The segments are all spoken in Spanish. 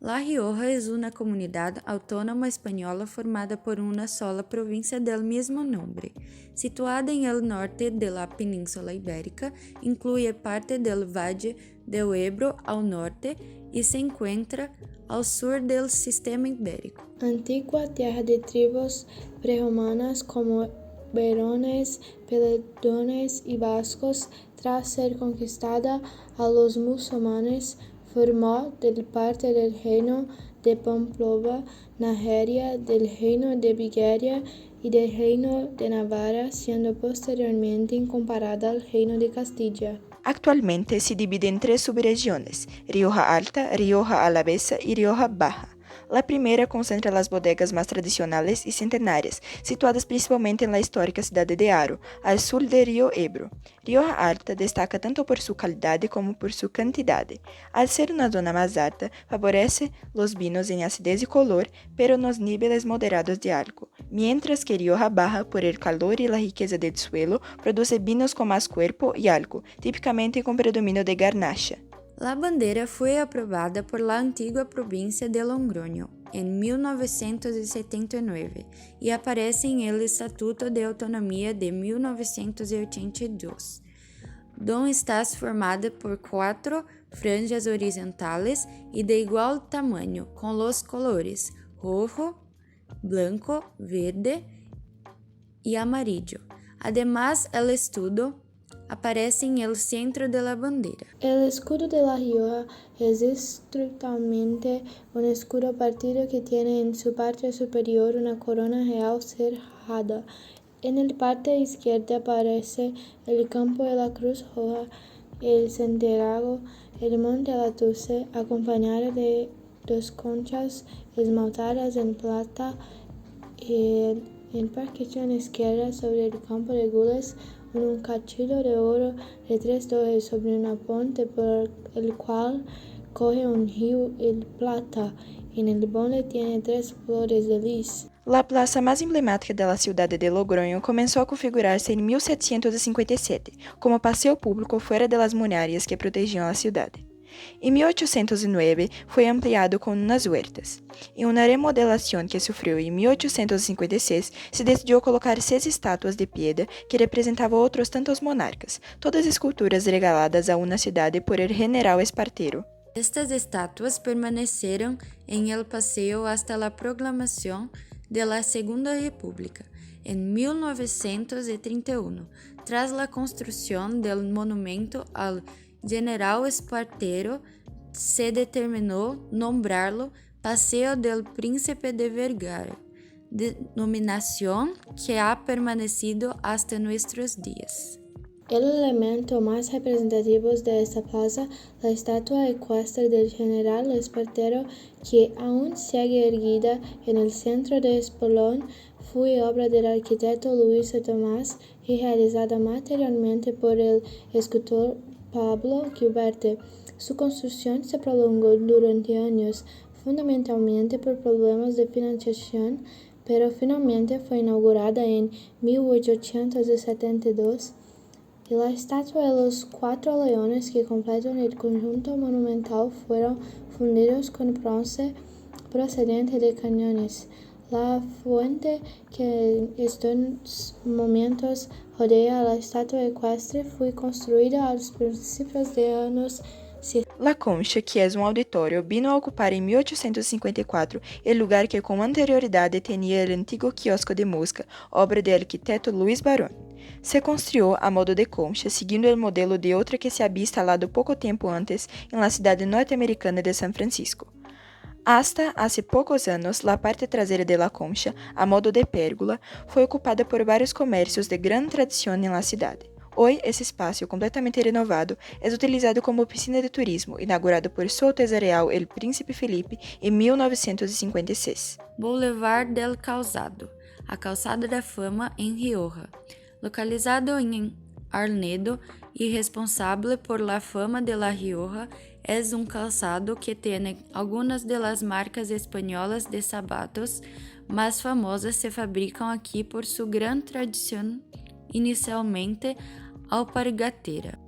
La Rioja es una comunidad autónoma española formada por una sola provincia del mismo nombre. Situada en el norte de la península ibérica, incluye parte del Valle del Ebro al norte y se encuentra al sur del sistema ibérico. Antigua tierra de tribus preromanas como berones, peledones y vascos, tras ser conquistada a los musulmanes, formó parte del reino de Pamplona, Nigeria, del reino de Bulgaria y del reino de Navarra, siendo posteriormente comparada al reino de Castilla. Actualmente se divide en 3 subregiones: Rioja Alta, Rioja Alavesa y Rioja Baja. La primera concentra las bodegas más tradicionales y centenarias, situadas principalmente en la histórica ciudad de Haro, al sur del río Ebro. Rioja Alta destaca tanto por su calidad como por su cantidad. Al ser una zona más alta, favorece los vinos en acidez y color, pero en los niveles moderados de alcohol, mientras que Rioja Baja, por el calor y la riqueza del suelo, produce vinos con más cuerpo y alcohol, típicamente con predominio de garnacha. La bandera fue aprobada por la antigua provincia de Logroño en 1979 y aparece en el Estatuto de Autonomía de 1982, donde está formada por 4 franjas horizontales y de igual tamaño, con los colores rojo, blanco, verde y amarillo. Además, el escudo aparece en el centro de la bandera. El escudo de La Rioja es estructuralmente un escudo partido que tiene en su parte superior una corona real cerrada. En la parte izquierda aparece el campo de la Cruz Roja, el Santiago, el Monte Latouche, acompañado de 2 conchas esmaltadas en plata, y en partición izquierda sobre el campo de gules un cachito de oro de 3 torres sobre una ponte por el cual corre un río el Plata. En el bonde tiene 3 flores de lis. La plaza más emblemática de la ciudad de Logroño comenzó a configurarse en 1757, como paseo público fuera de las murallas que protegían la ciudad. En 1809 fue ampliado con unas huertas. En una remodelación que sufrió en 1856, se decidió colocar 6 estatuas de piedra que representaban otros tantos monarcas, todas esculturas regaladas a una ciudad por el general Espartero. Estas estatuas permanecieron en el paseo hasta la proclamación de la Segunda República, en 1931, tras la construcción del monumento al General Espartero, se determinó nombrarlo Paseo del Príncipe de Vergara, denominación que ha permanecido hasta nuestros días. El elemento más representativo de esta plaza, la estatua ecuestre del general Espartero, que aún sigue erguida en el centro de Espolón, fue obra del arquitecto Luis Tomás y realizada materialmente por el escultor Pablo Gilberte. Su construcción se prolongó durante años, fundamentalmente por problemas de financiación, pero finalmente fue inaugurada en 1872. Y la estatua de los 4 leones que completan el conjunto monumental fueron fundidos con bronce procedente de Cañones. La fuente que en estos momentos rodea a la estatua ecuestre fue construida a los principios de años 60. La Concha, que es un auditorio, vino a ocupar en 1854 el lugar que con anterioridad tenía el antiguo kiosco de música, obra del arquitecto Luis Barón. Se construyó a modo de concha, siguiendo el modelo de otra que se había instalado poco tiempo antes en la ciudad norteamericana de San Francisco. Hasta hace pocos años, la parte trasera de la concha, a modo de pérgola, fue ocupada por varios comercios de gran tradición en la ciudad. Hoy, esse espaço, completamente renovado, é utilizado como piscina de turismo, inaugurado por Sua Alteza Real El Príncipe Felipe em 1956. Boulevard del Calzado, a Calçada da Fama em Rioja, localizado em Arnedo y responsable por la fama de La Rioja, es un calzado que tiene algunas de las marcas españolas de zapatos más famosas se fabrican aquí por su gran tradición, inicialmente alpargatera.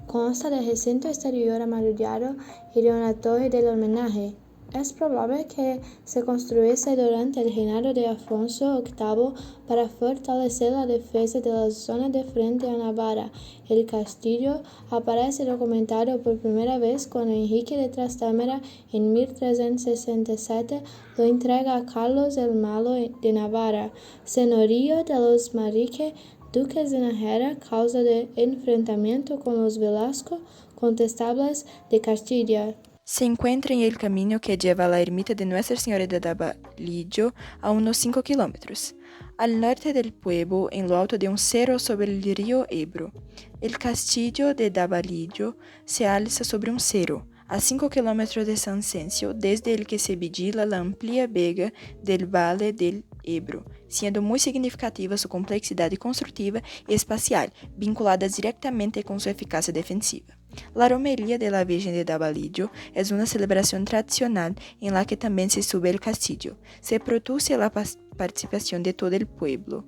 Consta de recinto exterior amurallado y de una torre del homenaje. Es probable que se construyese durante el reinado de Afonso VIII para fortalecer la defensa de la zona de frente a Navarra. El castillo aparece documentado por primera vez cuando Enrique de Trastámara en 1367 lo entrega a Carlos el Malo de Navarra, señorío de los Manrique, duques de Nájera, causa de enfrentamiento con los Velasco, condestables de Castilla. Se encuentra en el camino que lleva a la ermita de Nuestra Señora de Davalillo a unos 5 kilómetros, al norte del pueblo, en lo alto de un cerro sobre el río Ebro. El castillo de Davalillo se alza sobre un cerro, a 5 kilómetros de San Cencio, desde el que se vigila la amplia vega del Valle del Ebro, siendo muy significativa su complejidad constructiva y espacial, vinculadas directamente con su eficacia defensiva. La romería de la Virgen de Davalillo es una celebración tradicional en la que también se sube el castillo. Se produce la participación de todo el pueblo.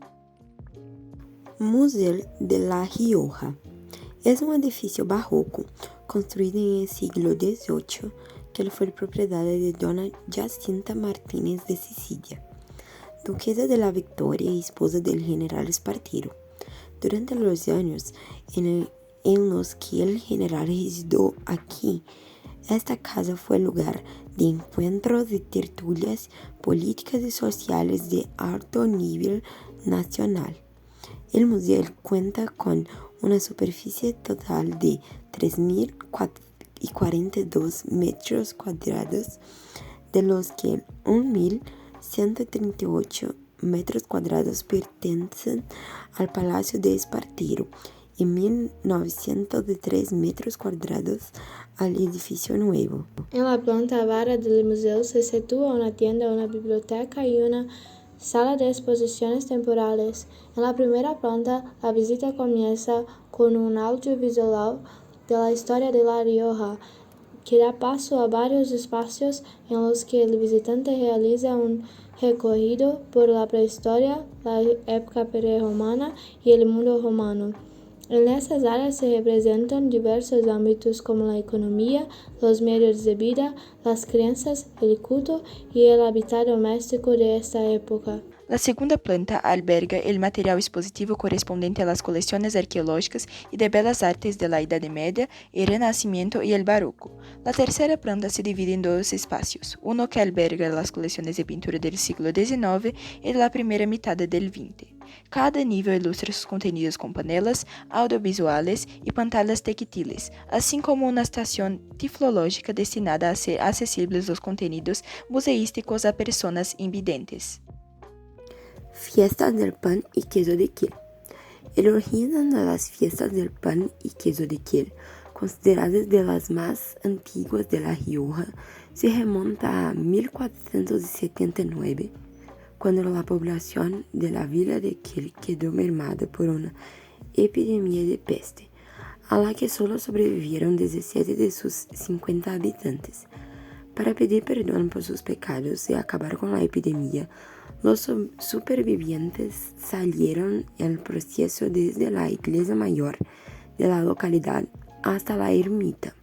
Museu de La Rioja es un edificio barroco construido en el siglo XVIII que fue propiedad de Dona Jacinta Martínez de Sicilia, duquesa de la Victoria y esposa del general Espartero. Durante los años en los que el general residió aquí, esta casa fue lugar de encuentros y tertulias políticas y sociales de alto nivel nacional. El museo cuenta con una superficie total de 3.042 metros cuadrados, de los que 1.138 metros cuadrados pertenecen al Palacio de Espartero y 1.903 metros cuadrados al edificio nuevo. En la planta baja del museo se sitúa una tienda, una biblioteca y una sala de exposiciones temporales. En la primera planta, la visita comienza con un audiovisual de la historia de La Rioja, que da paso a varios espacios en los que el visitante realiza un recorrido por la prehistoria, la época prerromana y el mundo romano. En estas áreas se representan diversos ámbitos como la economía, los medios de vida, las creencias, el culto y el hábitat doméstico de esta época. La segunda planta alberga el material expositivo correspondiente a las colecciones arqueológicas y de belas artes de la Edad Media, el Renacimiento y el Barroco. La tercera planta se divide en dos espacios, uno que alberga las colecciones de pintura del siglo XIX y de la primera mitad del XX. Cada nivel ilustra sus contenidos con panelas, audiovisuales y pantallas táctiles, así como una estación tiflológica destinada a hacer accesibles los contenidos museísticos a personas invidentes. Fiestas del pan y queso de Kiel. El origen de las fiestas del pan y queso de Kiel, consideradas de las más antiguas de La Rioja, se remonta a 1479, cuando la población de la villa de Kiel quedó mermada por una epidemia de peste, a la que solo sobrevivieron 17 de sus 50 habitantes. Para pedir perdón por sus pecados y acabar con la epidemia, los supervivientes salieron el proceso desde la iglesia mayor de la localidad hasta la ermita.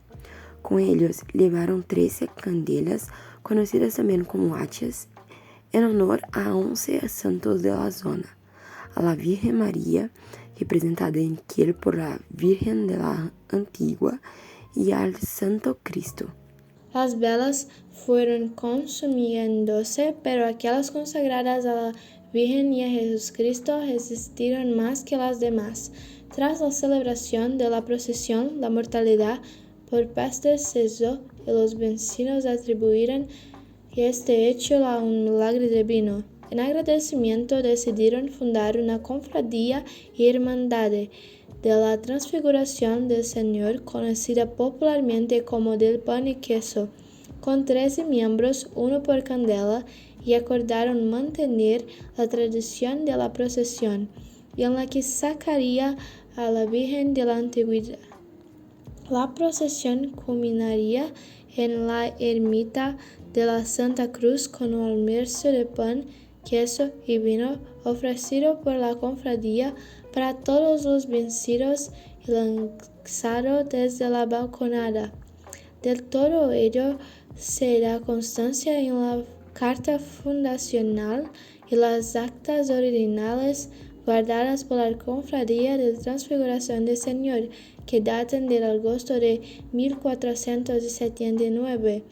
Con ellos llevaron 13 candelas, conocidas también como hachas, en honor a 11 santos de la zona, a la Virgen María, representada en Kiel por la Virgen de la Antigua, y al Santo Cristo. Las velas fueron consumiéndose, pero aquellas consagradas a la Virgen y a Jesucristo resistieron más que las demás. Tras la celebración de la procesión, la mortalidad por peste cesó y los vecinos atribuyeron este hecho a un milagro divino. En agradecimiento decidieron fundar una cofradía y hermandad de la Transfiguración del Señor, conocida popularmente como del pan y queso, con 13 miembros, uno por candela, y acordaron mantener la tradición de la procesión, y en la que sacaría a la Virgen de la Antigüedad. La procesión culminaría en la ermita de la Santa Cruz con un almuerzo de pan, queso y vino ofrecido por la cofradía para todos los vencidos y lanzado desde la balconada. De todo ello se da constancia en la carta fundacional y las actas originales guardadas por la Cofradía de Transfiguración del Señor, que datan del agosto de 1479.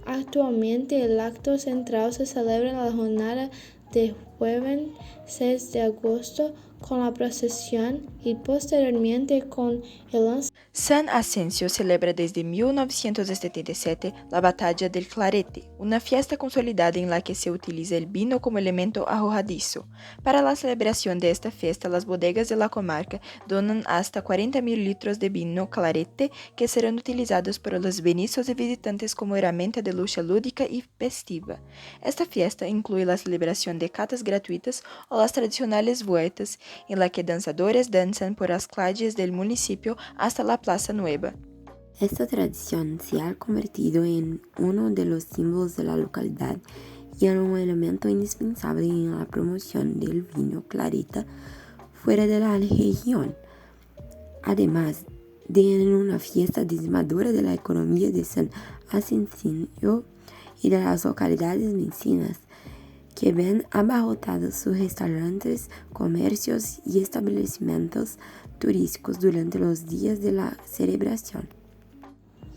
Actualmente el acto central se celebra en la jornada de jueves 6 de agosto con la procesión y posteriormente con el lanzamiento. San Asensio celebra desde 1977 la Batalla del Clarete, una fiesta consolidada en la que se utiliza el vino como elemento arrojadizo. Para la celebración de esta fiesta, las bodegas de la comarca donan hasta 40.000 litros de vino clarete que serán utilizados por los venisos y visitantes como herramienta de lucha lúdica y festiva. Esta fiesta incluye la celebración de catas gratuitas o las tradicionales vueltas, en la que danzadores danzan por las calles del municipio hasta la Plaza Nueva. Esta tradición se ha convertido en uno de los símbolos de la localidad y en un elemento indispensable en la promoción del vino clareta fuera de la región, además de en una fiesta decimadora de la economía de San Asensio y de las localidades vecinas, que ven abarrotados sus restaurantes, comercios y establecimientos turísticos durante los días de la celebración.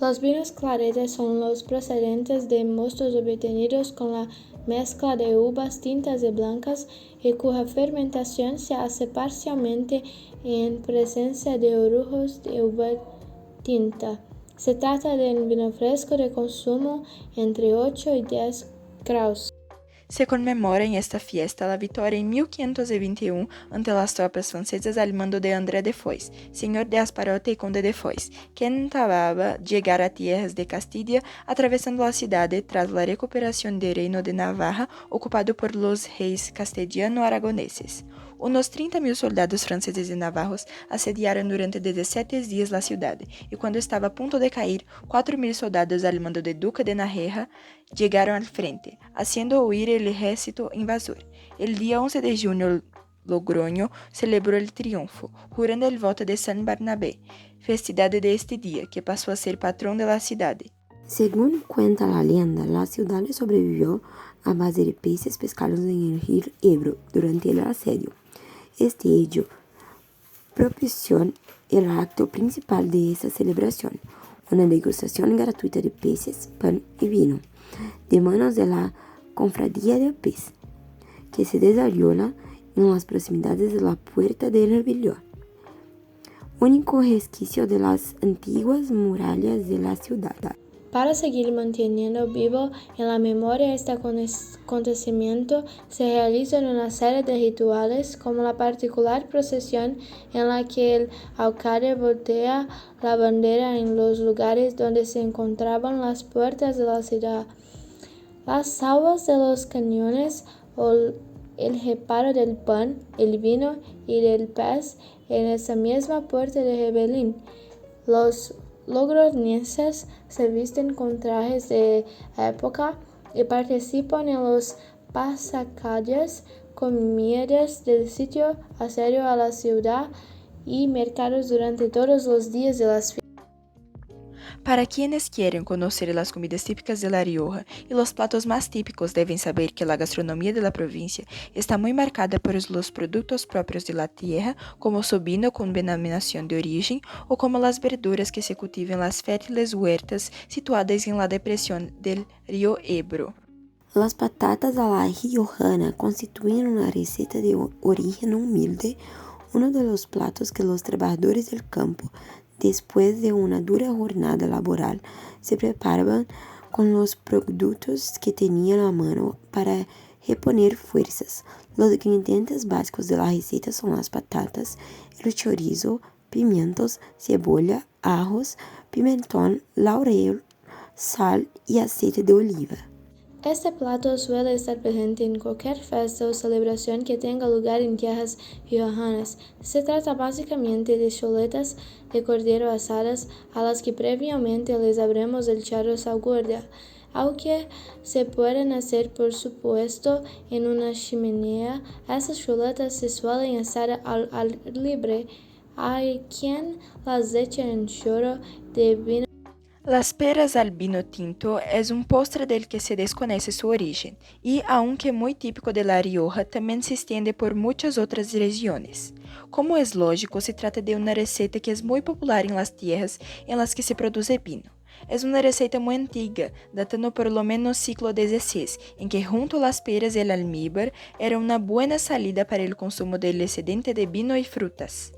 Los vinos claretes son los procedentes de mostos obtenidos con la mezcla de uvas tintas y blancas y cuya fermentación se hace parcialmente en presencia de orujos de uva tinta. Se trata de un vino fresco de consumo entre 8 y 10 grados. Se conmemora en esta fiesta la victoria en 1521 ante las tropas francesas al mando de André de Foix, señor de Asparote y conde de Foix, quien intentaba llegar a tierras de Castilla atravesando la ciudad tras la recuperación del reino de Navarra ocupado por los reyes castellano-aragoneses. Unos 30.000 soldados franceses y navarros asediaron durante 17 días la ciudad, y cuando estaba a punto de caer, 4.000 soldados al mando del duque de Narreja llegaron al frente, haciendo huir el ejército invasor. El día 11 de junio, Logroño celebró el triunfo, jurando el voto de San Barnabé, festividad de este día, que pasó a ser patrón de la ciudad. Según cuenta la leyenda, la ciudad sobrevivió a base de peces pescados en el río Ebro durante el asedio. Este hecho propició el acto principal de esta celebración, una degustación gratuita de peces, pan y vino, de manos de la Cofradía del Pez, que se desarrolla en las proximidades de la Puerta del Rebelión, único resquicio de las antiguas murallas de la ciudad. Para seguir manteniendo vivo en la memoria este acontecimiento, se realizan una serie de rituales, como la particular procesión en la que el alcalde voltea la bandera en los lugares donde se encontraban las puertas de la ciudad, las salvas de los cañones o el reparo del pan, el vino y del pez en esa misma puerta de Rebelín. Los logroñeses se visten con trajes de época y participan en los pasacalles con miras del sitio asedio a la ciudad y mercados durante todos los días de las fiestas. Para quienes quieren conocer las comidas típicas de La Rioja y los platos más típicos, deben saber que la gastronomía de la provincia está muy marcada por los productos propios de la tierra, como su vino con denominación de origen o como las verduras que se cultivan en las fértiles huertas situadas en la depresión del río Ebro. Las patatas a la riojana constituyen una receta de origen humilde, uno de los platos que los trabajadores del campo, después de una dura jornada laboral, se preparaban con los productos que tenían a mano para reponer fuerzas. Los ingredientes básicos de la receta son las patatas, el chorizo, pimientos, cebolla, ajos, pimentón, laurel, sal y aceite de oliva. Este plato suele estar presente en cualquier fiesta o celebración que tenga lugar en tierras riojanas. Se trata básicamente de chuletas de cordero asadas a las que previamente les abrimos el charro salguardia. Aunque se pueden hacer, por supuesto, en una chimenea, estas chuletas se suelen asar al libre. Hay quien las echa en chorro de vino. Las peras al vino tinto es un postre del que se desconoce su origen y, aunque muy típico de La Rioja, también se extiende por muchas otras regiones. Como es lógico, se trata de una receta que es muy popular en las tierras en las que se produce vino. Es una receta muy antigua, datando por lo menos siglo XVI, en que junto a las peras y el almíbar era una buena salida para el consumo del excedente de vino y frutas.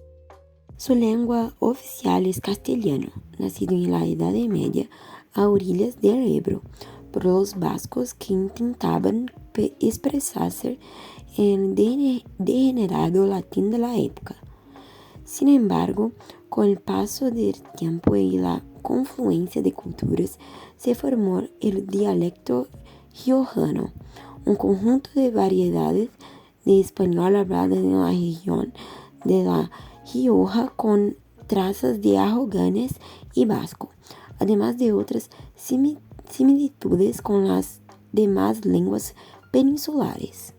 Su lengua oficial es castellano, nacido en la Edad Media a orillas del Ebro, por los vascos que intentaban expresarse en degenerado latín de la época. Sin embargo, con el paso del tiempo y la confluencia de culturas, se formó el dialecto riojano, un conjunto de variedades de español hablado en la región de la Rioja con trazas de aragonés y vasco, además de otras similitudes con las demás lenguas peninsulares.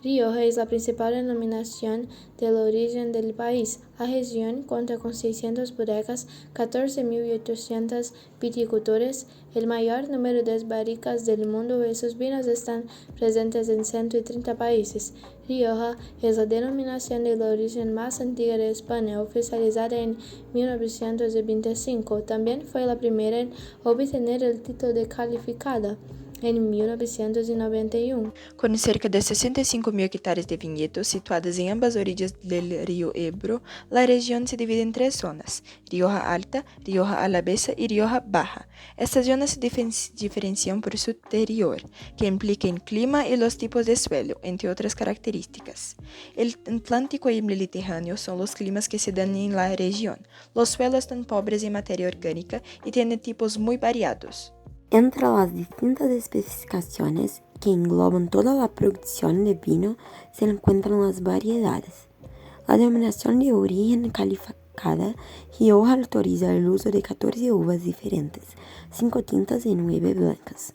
Rioja es la principal denominación del origen del país. La región cuenta con 600 bodegas, 14.800 viticultores, el mayor número de barricas del mundo y sus vinos están presentes en 130 países. Rioja es la denominación del origen más antigua de España, oficializada en 1925. También fue la primera en obtener el título de calificada en 1991. Con cerca de 65.000 hectáreas de viñedos situadas en ambas orillas del río Ebro, la región se divide en tres zonas: Rioja Alta, Rioja Alavesa y Rioja Baja. Estas zonas se diferencian por su interior, que implica el clima y los tipos de suelo, entre otras características. El Atlántico y el Mediterráneo son los climas que se dan en la región. Los suelos están pobres en materia orgánica y tienen tipos muy variados. Entre las distintas especificaciones que engloban toda la producción de vino se encuentran las variedades. La denominación de origen calificada Rioja autoriza el uso de 14 uvas diferentes, 5 tintas y 9 blancas.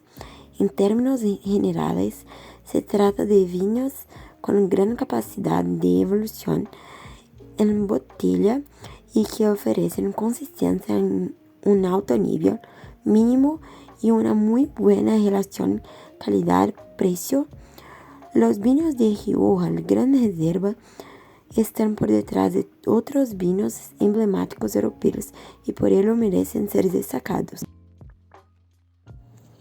En términos generales, se trata de vinos con gran capacidad de evolución en botella y que ofrecen consistencia en un alto nivel mínimo y una muy buena relación calidad-precio. Los vinos de Rioja, la Gran Reserva, están por detrás de otros vinos emblemáticos europeos y por ello merecen ser destacados.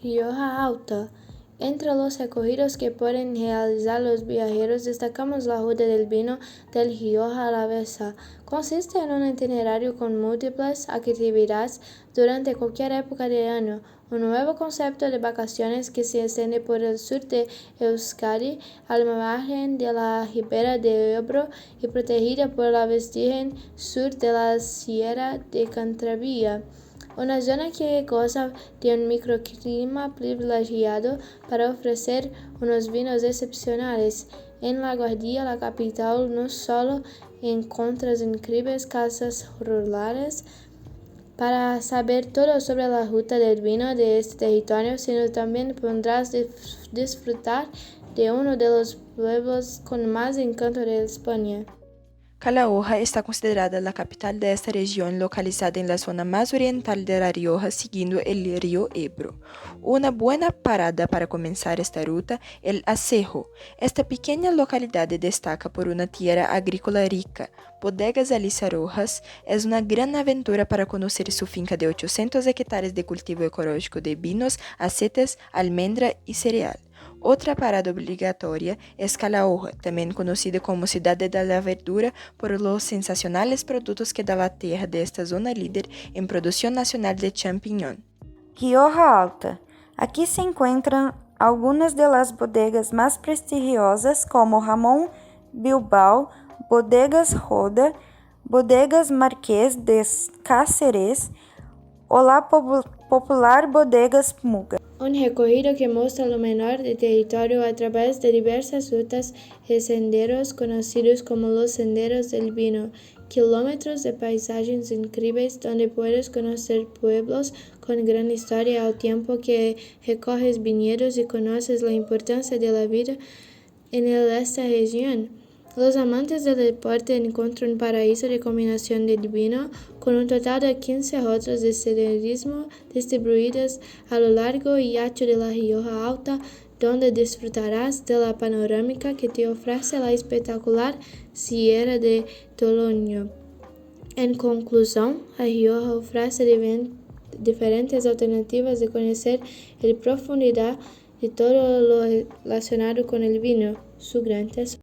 Rioja Alta. Entre los recorridos que pueden realizar los viajeros, destacamos la Ruta del Vino del Rioja Alavesa. Consiste en un itinerario con múltiples actividades durante cualquier época del año, un nuevo concepto de vacaciones que se extiende por el sur de Euskadi, al margen de la ribera de Ebro y protegida por la vertiente sur de la Sierra de Cantabria. Una zona que goza de un microclima privilegiado para ofrecer unos vinos excepcionales. En La Guardia, la capital, no solo encuentras increíbles casas rurales para saber todo sobre la ruta del vino de este territorio, sino también podrás disfrutar de uno de los pueblos con más encanto de España. Calahorra está considerada la capital de esta región, localizada en la zona más oriental de La Rioja, siguiendo el río Ebro. Una buena parada para comenzar esta ruta, el Acejo. Esta pequeña localidad destaca por una tierra agrícola rica. Bodegas Alicia Rojas es una gran aventura para conocer su finca de 800 hectáreas de cultivo ecológico de vinos, acetas, almendra y cereal. Otra parada obligatoria es Calahorra, también conocida como Ciudad de la Verdura por los sensacionales productos que da la tierra de esta zona líder en producción nacional de champiñón. Rioja Alta. Aquí se encuentran algunas de las bodegas más prestigiosas como Ramón Bilbao, Bodegas Roda, Bodegas Marqués de Cáceres o la popular Bodegas Muga. Un recorrido que muestra lo menor del territorio a través de diversas rutas y senderos conocidos como los senderos del vino, kilómetros de paisajes increíbles donde puedes conocer pueblos con gran historia al tiempo que recorres viñedos y conoces la importancia de la vida en esta región. Los amantes del deporte encuentran un paraíso de combinación del vino, con un total de 15 otras de senderismo distribuidas a lo largo y ancho de la Rioja Alta, donde disfrutarás de la panorámica que te ofrece la espectacular Sierra de Toloño. En conclusión, La Rioja ofrece diferentes alternativas de conocer en profundidad de todo lo relacionado con el vino, su gran tesoro.